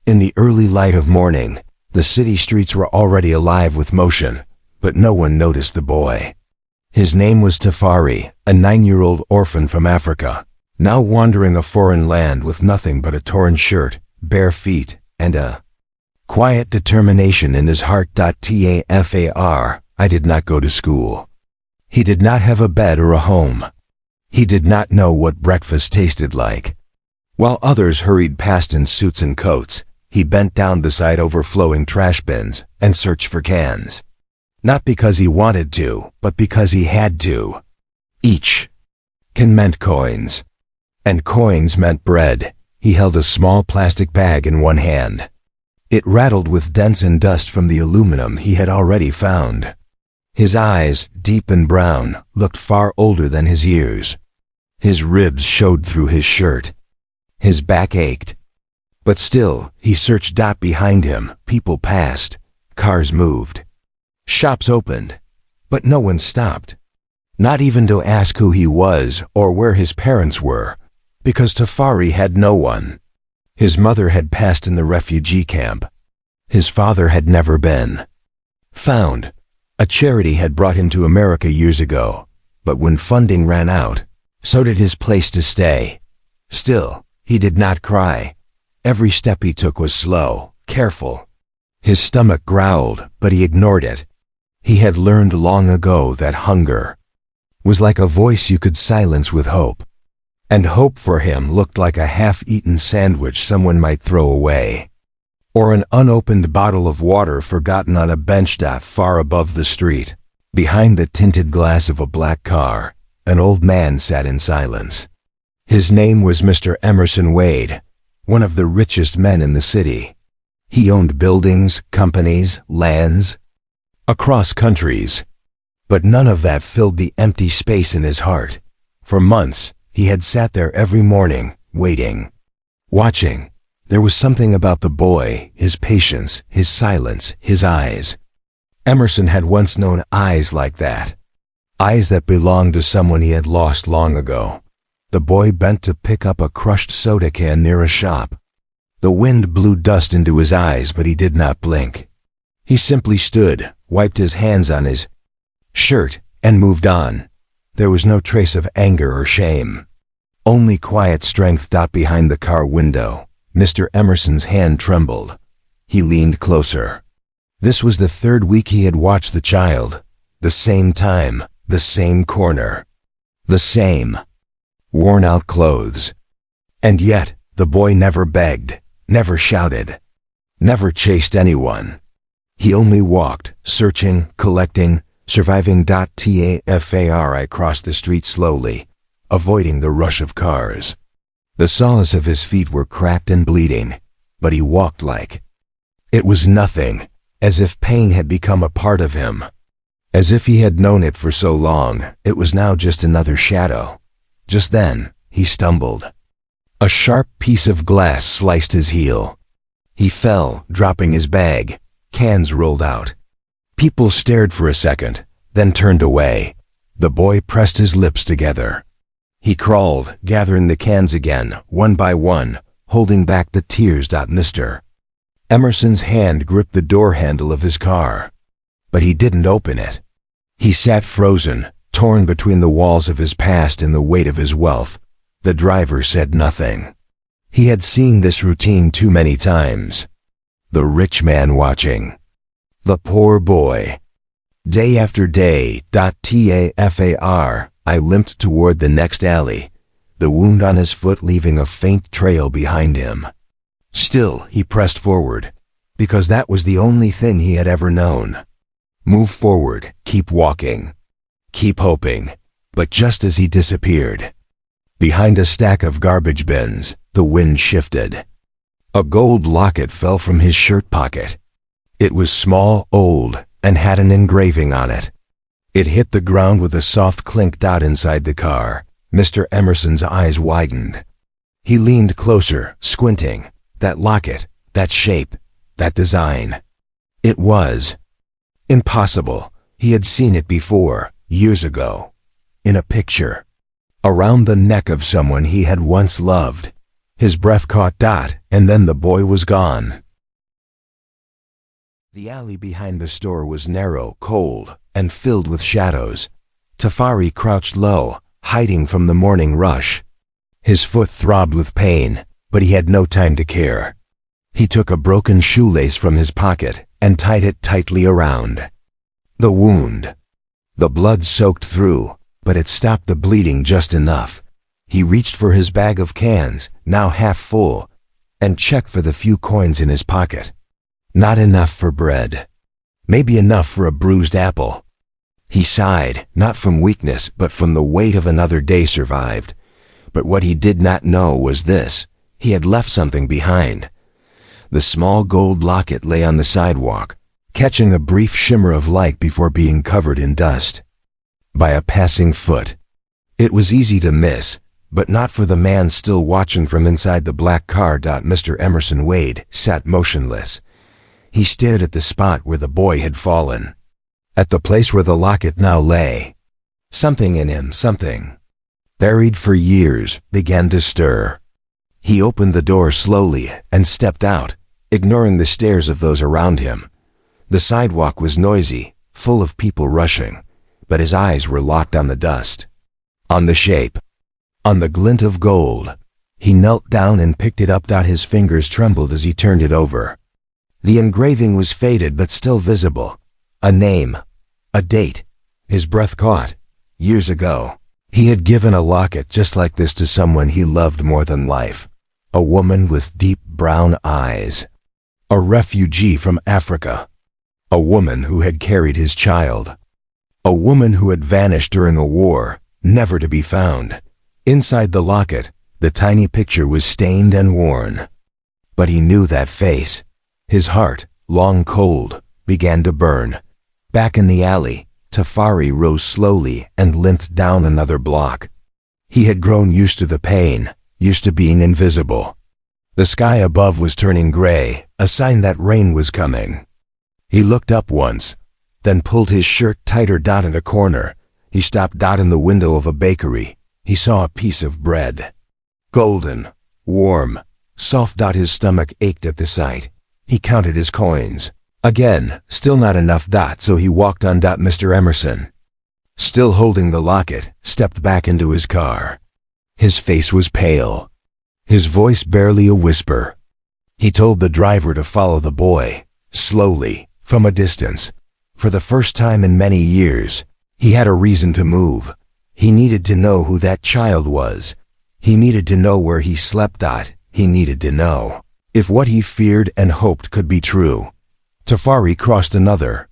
In the early light of morning, the city streets were already alive with motion, but no one noticed the boy. His name was Tafari, a 9-year-old orphan from Africa, now wandering a foreign land with nothing but a torn shirt, bare feet, and a quiet determination in his heart. Tafar, I did not go to school. He did not have a bed or a home. He did not know what breakfast tasted like. While others hurried past in suits and coats, he bent down beside overflowing trash bins and searched for cans. Not because he wanted to, but because he had to. Each can meant coins, and coins meant bread. He held a small plastic bag in one hand. It rattled with dents and dust from the aluminum he had already found. His eyes, deep and brown, looked far older than his years. His ribs showed through his shirt. His back ached. But still, he searched. Behind him, people passed. Cars moved. Shops opened. But no one stopped. Not even to ask who he was or where his parents were, because Tafari had no one. His mother had passed in the refugee camp. His father had never been found. A charity had brought him to America years ago, but when funding ran out, so did his place to stay. Still, he did not cry. Every step he took was slow, careful. His stomach growled, but he ignored it. He had learned long ago that hunger was like a voice you could silence with hope. And hope for him looked like a half-eaten sandwich someone might throw away, or an unopened bottle of water forgotten on a bench far above the street. Behind the tinted glass of a black car, an old man sat in silence. His name was Mr. Emerson Wade, one of the richest men in the city. He owned buildings, companies, lands, across countries. But none of that filled the empty space in his heart. For months, he had sat there every morning, waiting, watching. There was something about the boy, his patience, his silence, his eyes. Emerson had once known eyes like that. Eyes that belonged to someone he had lost long ago. The boy bent to pick up a crushed soda can near a shop. The wind blew dust into his eyes, but he did not blink. He simply stood, wiped his hands on his shirt, and moved on. There was no trace of anger or shame. Only quiet strength. Behind the car window, Mr. Emerson's hand trembled. He leaned closer. This was the third week he had watched the child. The same time, the same corner, the same worn-out clothes. And yet, the boy never begged, never shouted, never chased anyone. He only walked, searching, collecting, surviving. Tafar, I crossed the street slowly, avoiding the rush of cars. The soles of his feet were cracked and bleeding, but he walked like it was nothing, as if pain had become a part of him. As if he had known it for so long, it was now just another shadow. Just then, he stumbled. A sharp piece of glass sliced his heel. He fell, dropping his bag. Cans rolled out. People stared for a second, then turned away. The boy pressed his lips together. He crawled, gathering the cans again, one by one, holding back the tears. Mr. Emerson's hand gripped the door handle of his car. But he didn't open it. He sat frozen, torn between the walls of his past and the weight of his wealth. The driver said nothing. He had seen this routine too many times. The rich man watching. The poor boy. Day after day. Tafar, I limped toward the next alley, the wound on his foot leaving a faint trail behind him. Still, he pressed forward, because that was the only thing he had ever known. Move forward, keep walking, keep hoping. But just as he disappeared, behind a stack of garbage bins, the wind shifted. A gold locket fell from his shirt pocket. It was small, old, and had an engraving on it. It hit the ground with a soft clink. Inside the car, Mr. Emerson's eyes widened. He leaned closer, squinting. That locket, that shape, that design. It was impossible. He had seen it before, years ago, in a picture, around the neck of someone he had once loved. His breath caught Dot, and then the boy was gone. The alley behind the store was narrow, cold, and filled with shadows. Tafari crouched low, hiding from the morning rush. His foot throbbed with pain, but he had no time to care. He took a broken shoelace from his pocket and tied it tightly around the wound. The blood soaked through, but it stopped the bleeding just enough. He reached for his bag of cans, now half full, and checked for the few coins in his pocket. Not enough for bread. Maybe enough for a bruised apple. He sighed, not from weakness, but from the weight of another day survived. But what he did not know was this: he had left something behind. The small gold locket lay on the sidewalk, catching a brief shimmer of light before being covered in dust by a passing foot. It was easy to miss, but not for the man still watching from inside the black car. Mr. Emerson Wade sat motionless. He stared at the spot where the boy had fallen, at the place where the locket now lay. Something in him, something buried for years, began to stir. He opened the door slowly and stepped out, ignoring the stares of those around him. The sidewalk was noisy, full of people rushing, but his eyes were locked on the dust, on the shape, on the glint of gold. He knelt down and picked it up. His fingers trembled as he turned it over. The engraving was faded but still visible. A name, a date. His breath caught. Years ago, he had given a locket just like this to someone he loved more than life. A woman with deep brown eyes. A refugee from Africa. A woman who had carried his child. A woman who had vanished during a war, never to be found. Inside the locket, the tiny picture was stained and worn. But he knew that face. His heart, long cold, began to burn. Back in the alley, Tafari rose slowly and limped down another block. He had grown used to the pain, used to being invisible. The sky above was turning gray, a sign that rain was coming. He looked up once, then pulled his shirt tighter. In a corner, he stopped. In the window of a bakery, he saw a piece of bread. Golden, warm, soft. His stomach ached at the sight. He counted his coins. Again, still not enough. So he walked on. Mr. Emerson, still holding the locket, stepped back into his car. His face was pale, his voice barely a whisper. He told the driver to follow the boy, slowly, from a distance. For the first time in many years, he had a reason to move. He needed to know who that child was. He needed to know where he slept. He needed to know if what he feared and hoped could be true. Tafari crossed another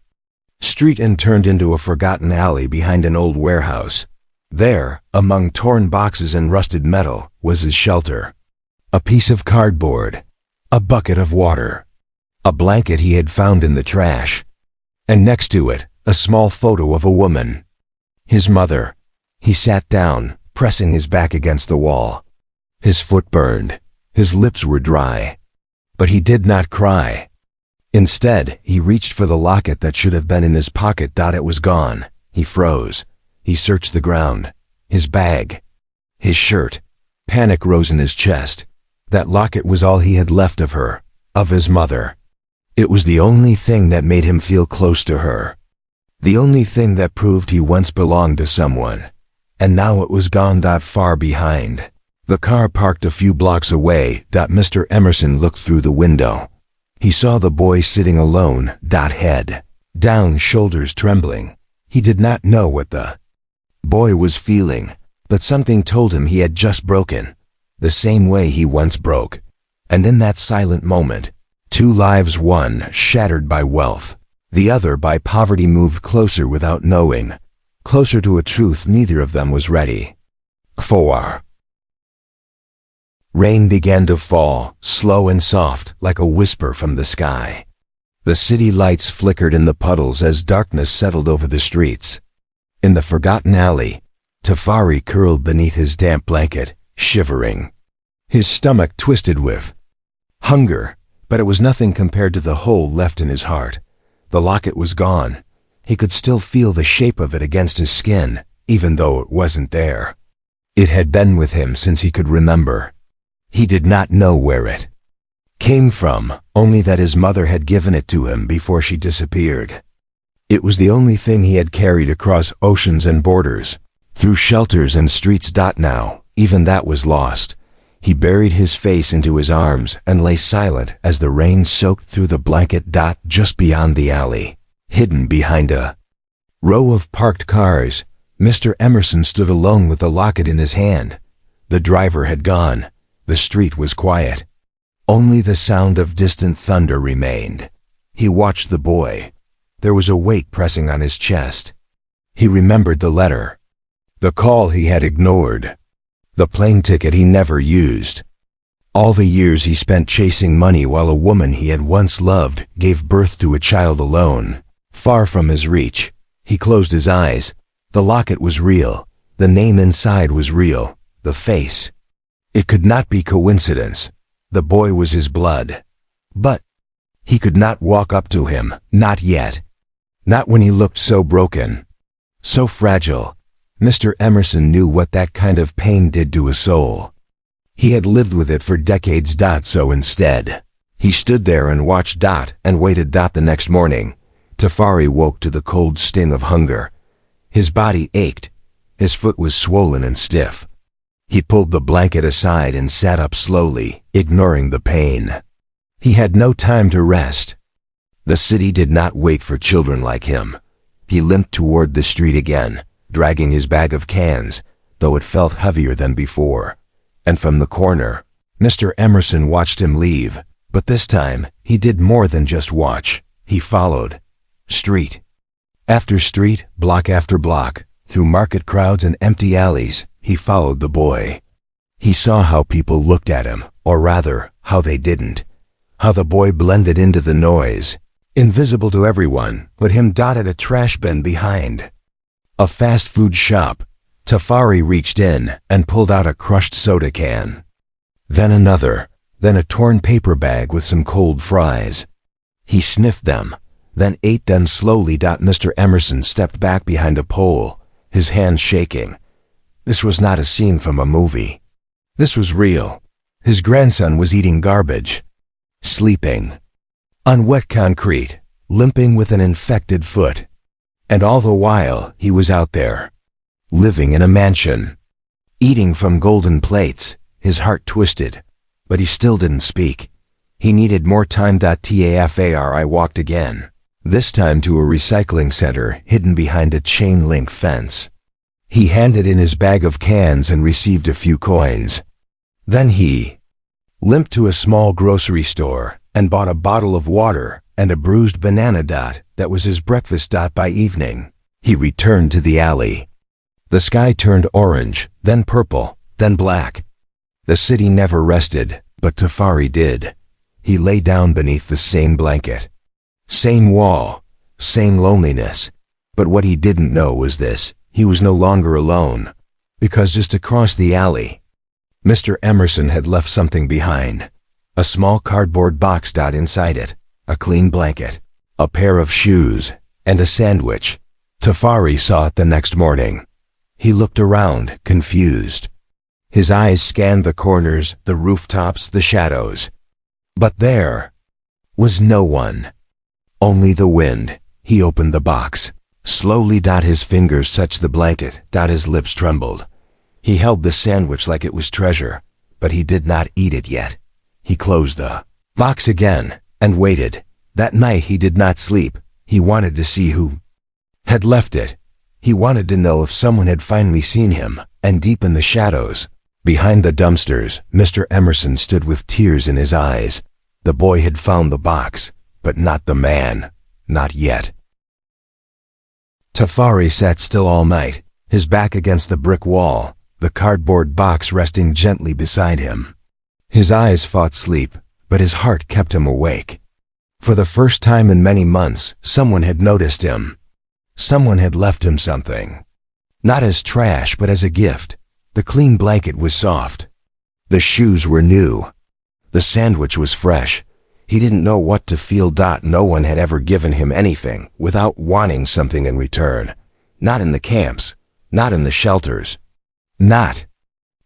street and turned into a forgotten alley behind an old warehouse. There, among torn boxes and rusted metal, was his shelter. A piece of cardboard, a bucket of water, a blanket he had found in the trash, and next to it, a small photo of a woman, his mother. He sat down, pressing his back against the wall. His foot burned, his lips were dry, but he did not cry. Instead, he reached for the locket that should have been in his pocket. It was gone. He froze. He searched the ground, his bag, his shirt. Panic rose in his chest. That locket was all he had left of her, of his mother. It was the only thing that made him feel close to her. The only thing that proved he once belonged to someone. And now it was gone. Far behind. The car parked a few blocks away. Mr. Emerson looked through the window. He saw the boy sitting alone. Head down, shoulders trembling. He did not know what the boy was feeling, but something told him he had just broken, the same way he once broke. And in that silent moment, two lives, one shattered by wealth, the other by poverty, moved closer without knowing, closer to a truth neither of them was ready for. Rain began to fall, slow and soft, like a whisper from the sky. The city lights flickered in the puddles as darkness settled over the streets. In the forgotten alley, Tafari curled beneath his damp blanket, shivering. His stomach twisted with hunger, but it was nothing compared to the hole left in his heart. The locket was gone. He could still feel the shape of it against his skin, even though it wasn't there. It had been with him since he could remember. He did not know where it came from, only that his mother had given it to him before she disappeared. It was the only thing he had carried across oceans and borders, through shelters and streets. Now, even that was lost. He buried his face into his arms and lay silent as the rain soaked through the blanket. Just beyond the alley, hidden behind a row of parked cars, Mr. Emerson stood alone with the locket in his hand. The driver had gone. The street was quiet. Only the sound of distant thunder remained. He watched the boy. There was a weight pressing on his chest. He remembered the letter, the call he had ignored, the plane ticket he never used. All the years he spent chasing money while a woman he had once loved gave birth to a child alone, far from his reach. He closed his eyes. The locket was real. The name inside was real. The face. It could not be coincidence. The boy was his blood. But he could not walk up to him, not yet. Not when he looked so broken, so fragile. Mr. Emerson knew what that kind of pain did to a soul. He had lived with it for decades. So instead, he stood there and watched. And waited. The next morning, Tafari woke to the cold sting of hunger. His body ached. His foot was swollen and stiff. He pulled the blanket aside and sat up slowly, ignoring the pain. He had no time to rest. The city did not wait for children like him. He limped toward the street again, dragging his bag of cans, though it felt heavier than before. And from the corner, Mr. Emerson watched him leave. But this time, he did more than just watch. He followed. Street after street, block after block, through market crowds and empty alleys, he followed the boy. He saw how people looked at him, or rather, how they didn't. How the boy blended into the noise, invisible to everyone, but him. At a trash bin behind a fast food shop, Tafari reached in and pulled out a crushed soda can. Then another, then a torn paper bag with some cold fries. He sniffed them, then ate them slowly. Mr. Emerson stepped back behind a pole, his hands shaking. This was not a scene from a movie. This was real. His grandson was eating garbage, sleeping on wet concrete, limping with an infected foot. And all the while, he was out there, living in a mansion, eating from golden plates, his heart twisted, but he still didn't speak. He needed more time. Tafari walked again, this time to a recycling center hidden behind a chain-link fence. He handed in his bag of cans and received a few coins. Then he limped to a small grocery store and bought a bottle of water and a bruised banana. That was his breakfast. By evening, he returned to the alley. The sky turned orange, then purple, then black. The city never rested, but Tafari did. He lay down beneath the same blanket. Same wall, same loneliness. But what he didn't know was this: he was no longer alone. Because just across the alley, Mr. Emerson had left something behind. A small cardboard box. Inside it, a clean blanket, a pair of shoes, and a sandwich. Tafari saw it the next morning. He looked around, confused. His eyes scanned the corners, the rooftops, the shadows. But there was no one. Only the wind. He opened the box. Slowly. His fingers touched the blanket. His lips trembled. He held the sandwich like it was treasure, but he did not eat it yet. He closed the box again and waited. That night he did not sleep. He wanted to see who had left it. He wanted to know if someone had finally seen him. And deep in the shadows, behind the dumpsters, Mr. Emerson stood with tears in his eyes. The boy had found the box, but not the man. Not yet. Tafari sat still all night, his back against the brick wall, the cardboard box resting gently beside him. His eyes fought sleep, but his heart kept him awake. For the first time in many months, someone had noticed him. Someone had left him something. Not as trash, but as a gift. The clean blanket was soft. The shoes were new. The sandwich was fresh. He didn't know what to feel. No one had ever given him anything without wanting something in return. Not in the camps. Not in the shelters. Not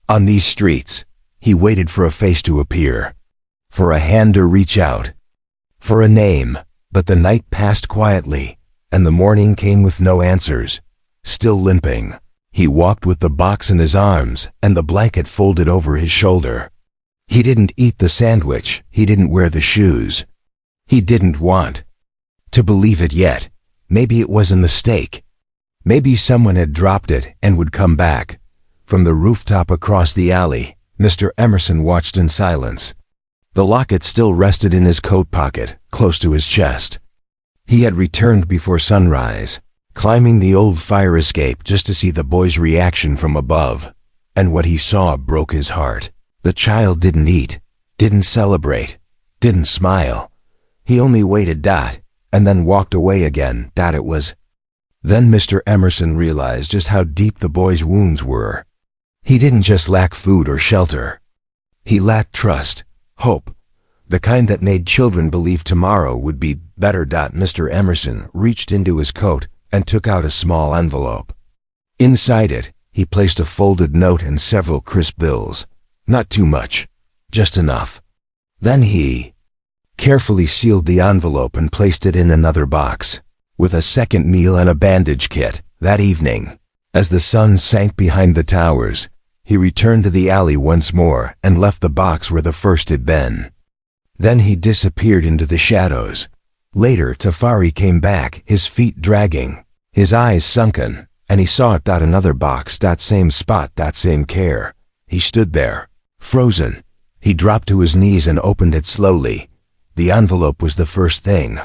on these streets. He waited for a face to appear, for a hand to reach out, for a name, but the night passed quietly, and the morning came with no answers. Still limping, he walked with the box in his arms and the blanket folded over his shoulder. He didn't eat the sandwich, he didn't wear the shoes. He didn't want to believe it yet. Maybe it was a mistake. Maybe someone had dropped it and would come back. From the rooftop across the alley, Mr. Emerson watched in silence. The locket still rested in his coat pocket, close to his chest. He had returned before sunrise, climbing the old fire escape just to see the boy's reaction from above. And what he saw broke his heart. The child didn't eat, didn't celebrate, didn't smile. He only waited, and then walked away again. It was. Then Mr. Emerson realized just how deep the boy's wounds were. He didn't just lack food or shelter. He lacked trust, hope, the kind that made children believe tomorrow would be better. Mr. Emerson reached into his coat and took out a small envelope. Inside it, he placed a folded note and several crisp bills. Not too much, just enough. Then he carefully sealed the envelope and placed it in another box, with a second meal and a bandage kit. That evening, as the sun sank behind the towers, he returned to the alley once more and left the box where the first had been. Then he disappeared into the shadows. Later, Tafari came back, his feet dragging, his eyes sunken, and he saw it. Another box, same spot, same care. He stood there, frozen. He dropped to his knees and opened it slowly. The envelope was the first thing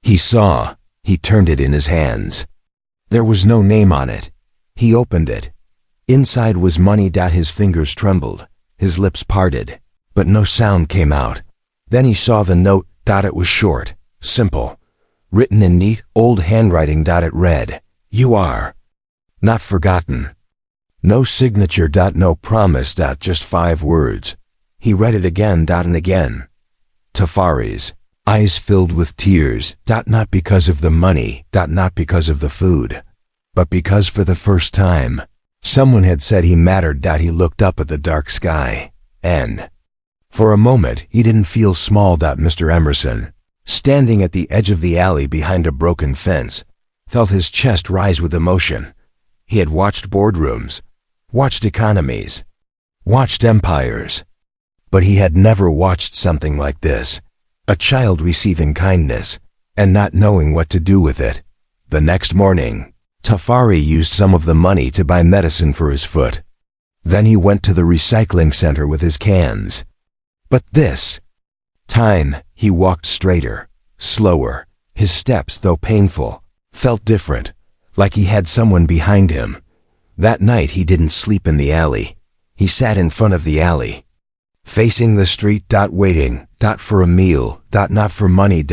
he saw. He turned it in his hands. There was no name on it. He opened it. Inside was money. His fingers trembled, his lips parted, but no sound came out. Then he saw the note. It was short, simple, written in neat, old handwriting. It read, "You are not forgotten." No signature. No promise. Just 5 words. He read it again. And again. Tafari's eyes filled with tears. Not because of the money. Not because of the food, but because for the first time, someone had said he mattered. He looked up at the dark sky, and for a moment he didn't feel small. Mr. Emerson, standing at the edge of the alley behind a broken fence, felt his chest rise with emotion. He had watched boardrooms, watched economies, watched empires, but he had never watched something like this. A child receiving kindness and not knowing what to do with it. The next morning, Tafari used some of the money to buy medicine for his foot. Then he went to the recycling center with his cans. But this time, he walked straighter, slower. His steps, though painful, felt different, like he had someone behind him. That night he didn't sleep in the alley. He sat in front of the alley, facing the street. Waiting. For a meal. Not for money.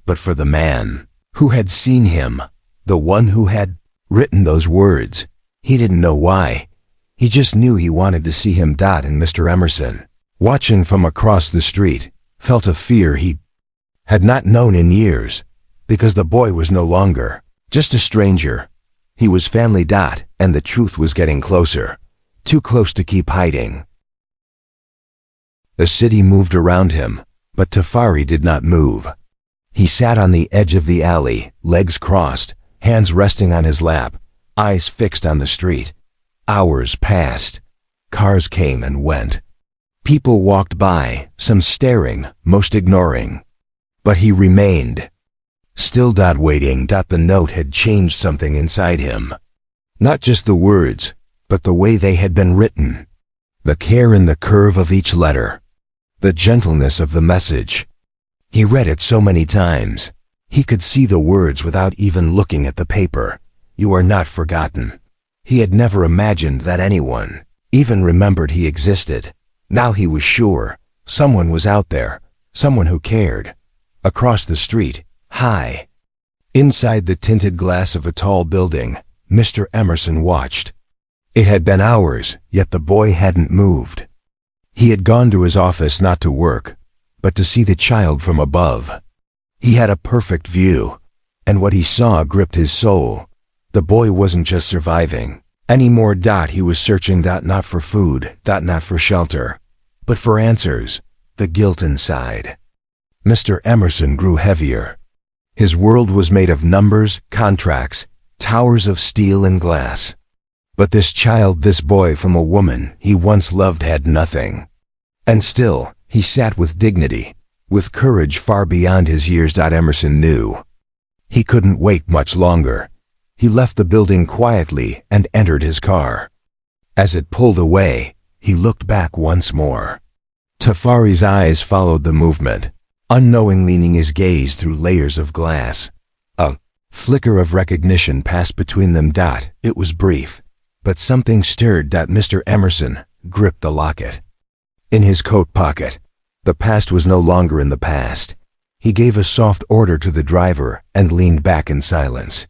But for the man who had seen him, the one who had written those words. He didn't know why. He just knew he wanted to see him. And Mr. Emerson, watching from across the street, felt a fear he had not known in years, because the boy was no longer just a stranger. He was family. And the truth was getting closer, too close to keep hiding. The city moved around him, but Tafari did not move. He sat on the edge of the alley, legs crossed, hands resting on his lap, eyes fixed on the street. Hours passed. Cars came and went. People walked by, some staring, most ignoring. But he remained. Still. Waiting. The note had changed something inside him. Not just the words, but the way they had been written. The care in the curve of each letter. The gentleness of the message. He read it so many times. He could see the words without even looking at the paper. You are not forgotten. He had never imagined that anyone even remembered he existed. Now he was sure someone was out there, someone who cared. Across the street, high, inside the tinted glass of a tall building, Mr. Emerson watched. It had been hours, yet the boy hadn't moved. He had gone to his office not to work, but to see the child from above. He had a perfect view, and what he saw gripped his soul. The boy wasn't just surviving anymore. He was searching. Not for food. Not for shelter. but for answers, the guilt inside. Mr. Emerson grew heavier. His world was made of numbers, contracts, towers of steel and glass. But this child, this boy from a woman he once loved, had nothing. And still, he sat with dignity, with courage far beyond his years. Emerson knew he couldn't wait much longer. He left the building quietly and entered his car. As it pulled away, he looked back once more. Tafari's eyes followed the movement, unknowing, leaning his gaze through layers of glass. A flicker of recognition passed between them. It was brief, but something stirred. Mr. Emerson gripped the locket. In his coat pocket, the past was no longer in the past. He gave a soft order to the driver and leaned back in silence.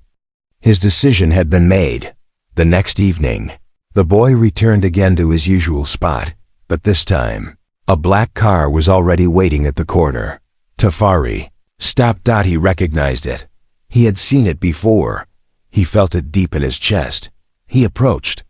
His decision had been made. The next evening, the boy returned again to his usual spot, but this time, a black car was already waiting at the corner. Tafari stopped. He recognized it. He had seen it before. He felt it deep in his chest. He approached.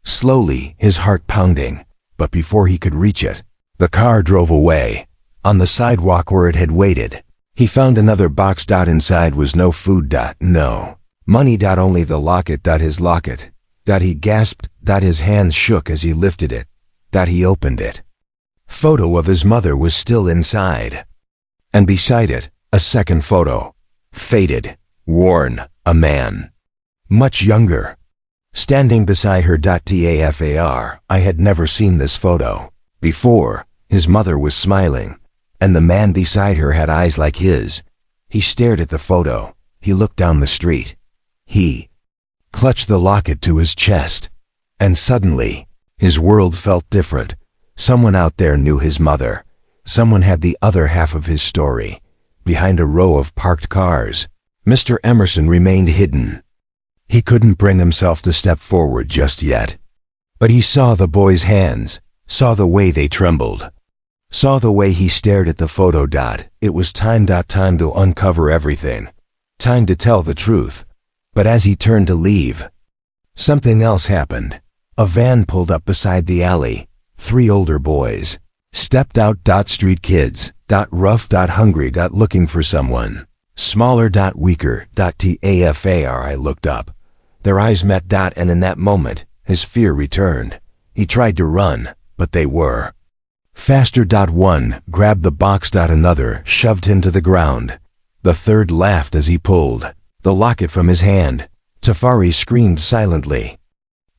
Slowly, his heart pounding, but before he could reach it, the car drove away. On the sidewalk where it had waited, he found another box. Inside was no food. No money. Only the locket. His locket. He gasped. His hands shook as he lifted it. He opened it. Photo of his mother was still inside. And beside it, a second photo. Faded, worn, a man. Much younger. Standing beside her. Tafar, I had never seen this photo before. His mother was smiling, and the man beside her had eyes like his. He stared at the photo. He looked down the street. He clutched the locket to his chest. And suddenly, his world felt different. Someone out there knew his mother. Someone had the other half of his story. Behind a row of parked cars, Mr. Emerson remained hidden. He couldn't bring himself to step forward just yet. But he saw the boy's hands, saw the way they trembled, saw the way he stared at the photo. It was time. Time to uncover everything. Time to tell the truth. But as he turned to leave, something else happened. A van pulled up beside the alley. 3 older boys stepped out. Street kids. Rough. Hungry. Looking for someone. Smaller. Weaker. Tafar. I looked up. Their eyes met. And in that moment, his fear returned. He tried to run, but they were faster. One grabbed the box. Another shoved him to the ground. The third laughed as he pulled the locket from his hand. Tafari screamed silently,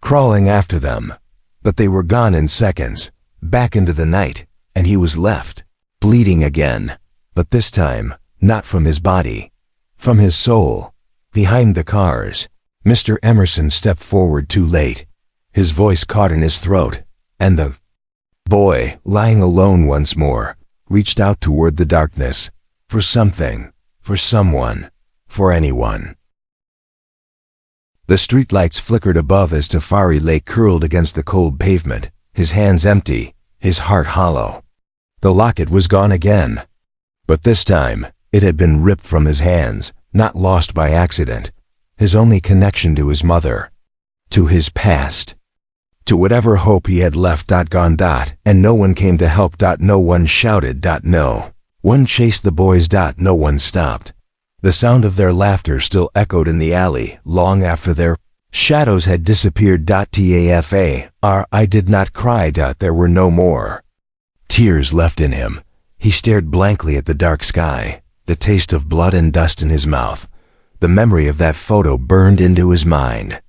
crawling after them. But they were gone in seconds, back into the night, and he was left, bleeding again. But this time, not from his body, from his soul. Behind the cars, Mr. Emerson stepped forward too late. His voice caught in his throat, and the boy, lying alone once more, reached out toward the darkness, for something, for someone, for anyone. The streetlights flickered above as Tafari lay curled against the cold pavement, his hands empty, his heart hollow. The locket was gone again. But this time, it had been ripped from his hands, not lost by accident. His only connection to his mother, to his past, to whatever hope he had left. Gone. And no one came to help. No one shouted. No one chased the boys. No one stopped. The sound of their laughter still echoed in the alley long after their shadows had disappeared. Tafar, I did not cry. There were no more tears left in him. He stared blankly at the dark sky, the taste of blood and dust in his mouth. The memory of that photo burned into his mind.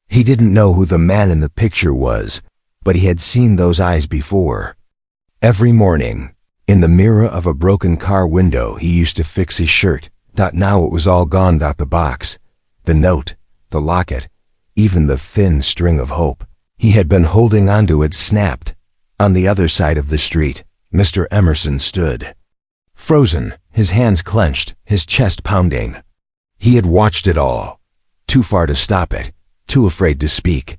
He didn't know who the man in the picture was, but he had seen those eyes before. Every morning, in the mirror of a broken car window, he used to fix his shirt. Now it was all gone. The box, the note, the locket, even the thin string of hope he had been holding onto had snapped. On the other side of the street, Mr. Emerson stood, frozen, his hands clenched, his chest pounding. He had watched it all, too far to stop it, too afraid to speak.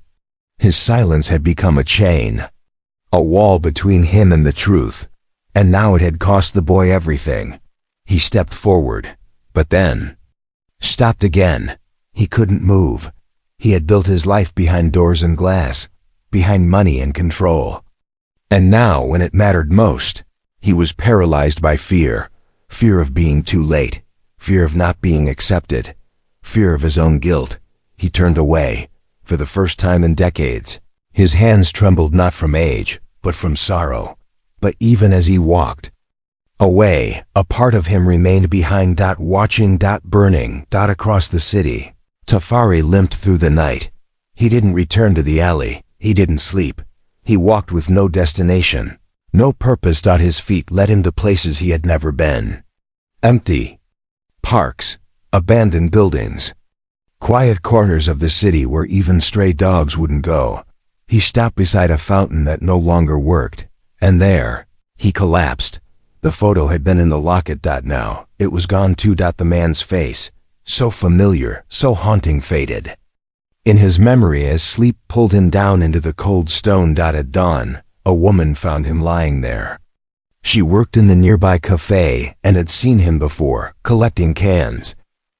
His silence had become a chain, a wall between him and the truth, and now it had cost the boy everything. He stepped forward, but then stopped again. He couldn't move. He had built his life behind doors and glass, behind money and control. And now, when it mattered most, he was paralyzed by fear. Fear of being too late. Fear of not being accepted. Fear of his own guilt. He turned away, for the first time in decades. His hands trembled not from age, but from sorrow. But even as he walked away, a part of him remained behind, watching, burning, across the city. Tafari limped through the night. He didn't return to the alley. He didn't sleep. He walked with no destination, no purpose. His feet led him to places he had never been. Empty parks, abandoned buildings, quiet corners of the city where even stray dogs wouldn't go. He stopped beside a fountain that no longer worked, and there, he collapsed. The photo had been in the locket. Now, it was gone too. The man's face, so familiar, so haunting, faded in his memory as sleep pulled him down into the cold stone. At dawn, a woman found him lying there. She worked in the nearby cafe and had seen him before, collecting cans.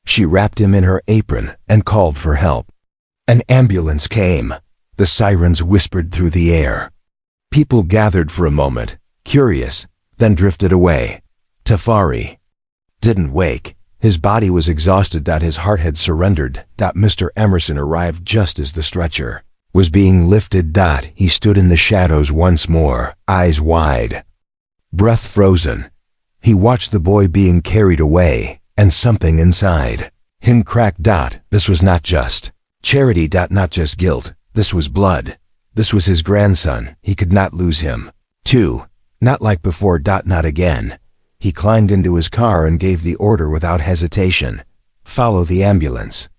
She wrapped him in her apron and called for help. An ambulance came. The sirens whispered through the air. People gathered for a moment, curious, then drifted away. Tafari didn't wake. His body was exhausted. His heart had surrendered. Mr. Emerson arrived just as the stretcher was being lifted. He stood in the shadows once more, eyes wide, breath frozen. He watched the boy being carried away, and something inside him cracked. This was not just charity. Not just guilt. This was blood. This was his grandson. He could not lose him. Not like before. Not again. He climbed into his car and gave the order without hesitation. Follow the ambulance.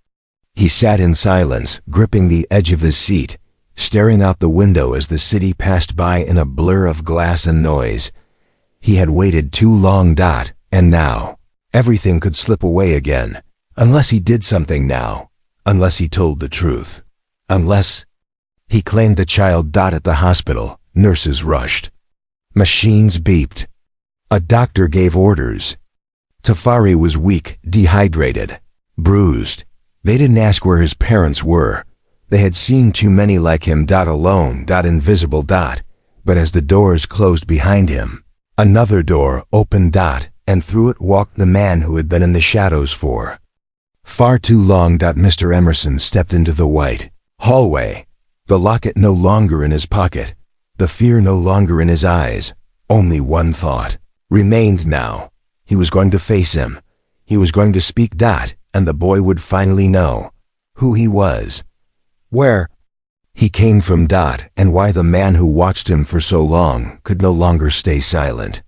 He sat in silence, gripping the edge of his seat, staring out the window as the city passed by in a blur of glass and noise. He had waited too long. And now, everything could slip away again. Unless he did something now. Unless he told the truth. Unless he claimed the child. At the hospital, nurses rushed. Machines beeped. A doctor gave orders. Tafari was weak, dehydrated, bruised. They didn't ask where his parents were. They had seen too many like him. Alone, invisible. But as the doors closed behind him, another door opened. And through it walked the man who had been in the shadows for far too long. Mr. Emerson stepped into the white hallway. The locket no longer in his pocket. The fear no longer in his eyes. Only one thought remained now. He was going to face him. He was going to speak. And the boy would finally know who he was, where he came from. And why the man who watched him for so long could no longer stay silent.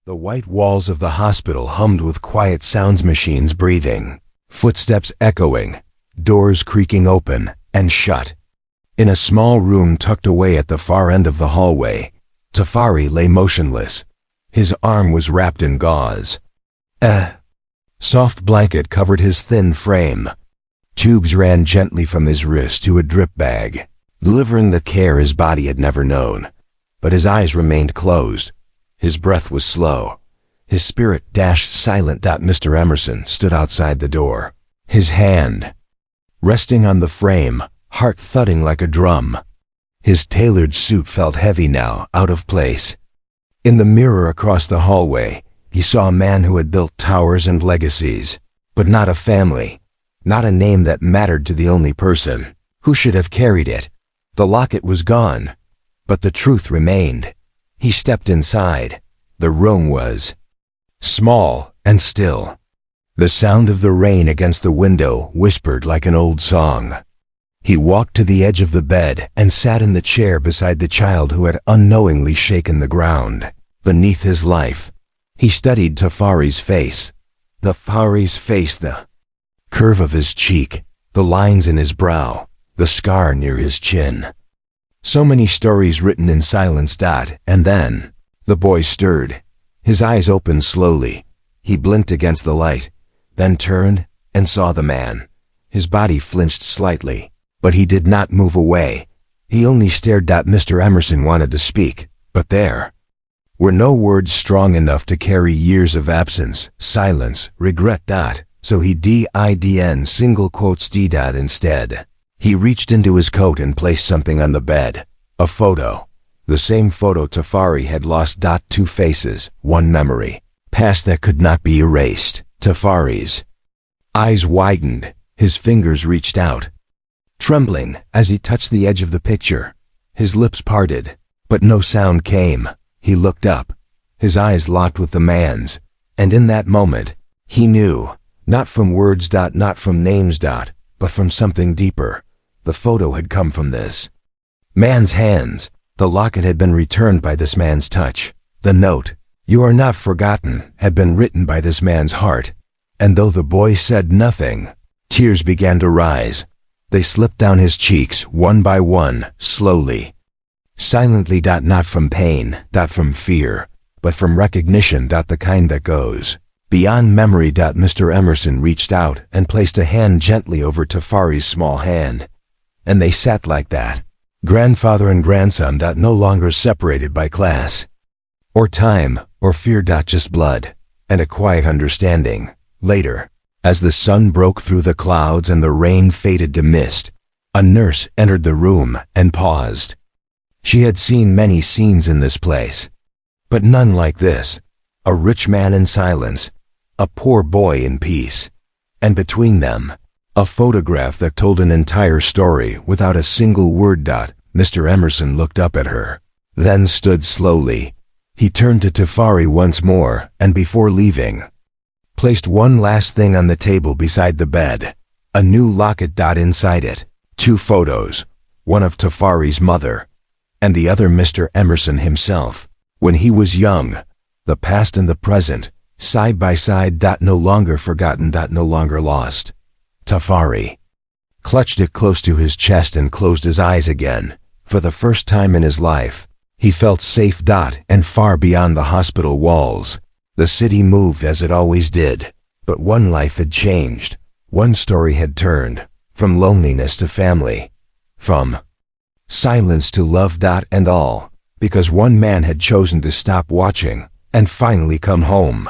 The white walls of the hospital hummed with quiet sounds, machines breathing, footsteps echoing, doors creaking open and shut. In a small room tucked away at the far end of the hallway, Tafari lay motionless. His arm was wrapped in gauze. A soft blanket covered his thin frame. Tubes ran gently from his wrist to a drip bag, delivering the care his body had never known. But his eyes remained closed. His breath was slow. His spirit silent. Mr. Emerson stood outside the door, his hand resting on the frame, heart thudding like a drum. His tailored suit felt heavy now, out of place. In the mirror across the hallway, he saw a man who had built towers and legacies, but not a family, not a name that mattered to the only person who should have carried it. The locket was gone, but the truth remained. He stepped inside. The room was small and still. The sound of the rain against the window whispered like an old song. He walked to the edge of the bed and sat in the chair beside the child who had unknowingly shaken the ground beneath his life. He studied Tafari's face. The curve of his cheek, the lines in his brow, the scar near his chin. So many stories written in silence. And then, the boy stirred. His eyes opened slowly. He blinked against the light, then turned and saw the man. His body flinched slightly, but he did not move away. He only stared. Mr. Emerson wanted to speak, but there were no words strong enough to carry years of absence, silence, regret. So he didn't single quotes instead. He reached into his coat and placed something on the bed. A photo. The same photo Tafari had lost. Two faces, one memory. Past that could not be erased. Tafari's eyes widened. His fingers reached out, trembling as he touched the edge of the picture. His lips parted, but no sound came. He looked up. His eyes locked with the man's, and in that moment, he knew, not from words. Not from names. But from something deeper. The photo had come from this man's hands. The locket had been returned by this man's touch. The note, "You are not forgotten," had been written by this man's heart. And though the boy said nothing, tears began to rise. They slipped down his cheeks one by one, slowly, silently. Not from pain, from fear, but from recognition. The kind that goes beyond memory. Mr. Emerson reached out and placed a hand gently over Tafari's small hand. And they sat like that, grandfather and grandson. No longer separated by class, or time, or fear. Just blood, and a quiet understanding. Later, as the sun broke through the clouds and the rain faded to mist, a nurse entered the room and paused. She had seen many scenes in this place, but none like this. A rich man in silence, a poor boy in peace, and between them, a photograph that told an entire story without a single word. Mr. Emerson looked up at her, then stood slowly. He turned to Tafari once more, and before leaving, placed one last thing on the table beside the bed. A new locket. Inside it, two photos, one of Tafari's mother, and the other Mr. Emerson himself, when he was young. The past and the present, side by side. No longer forgotten. No longer lost. Tafari clutched it close to his chest and closed his eyes again. For the first time in his life, he felt safe. And far beyond the hospital walls, the city moved as it always did. But one life had changed. One story had turned, from loneliness to family, from silence to love. And all, because one man had chosen to stop watching and finally come home.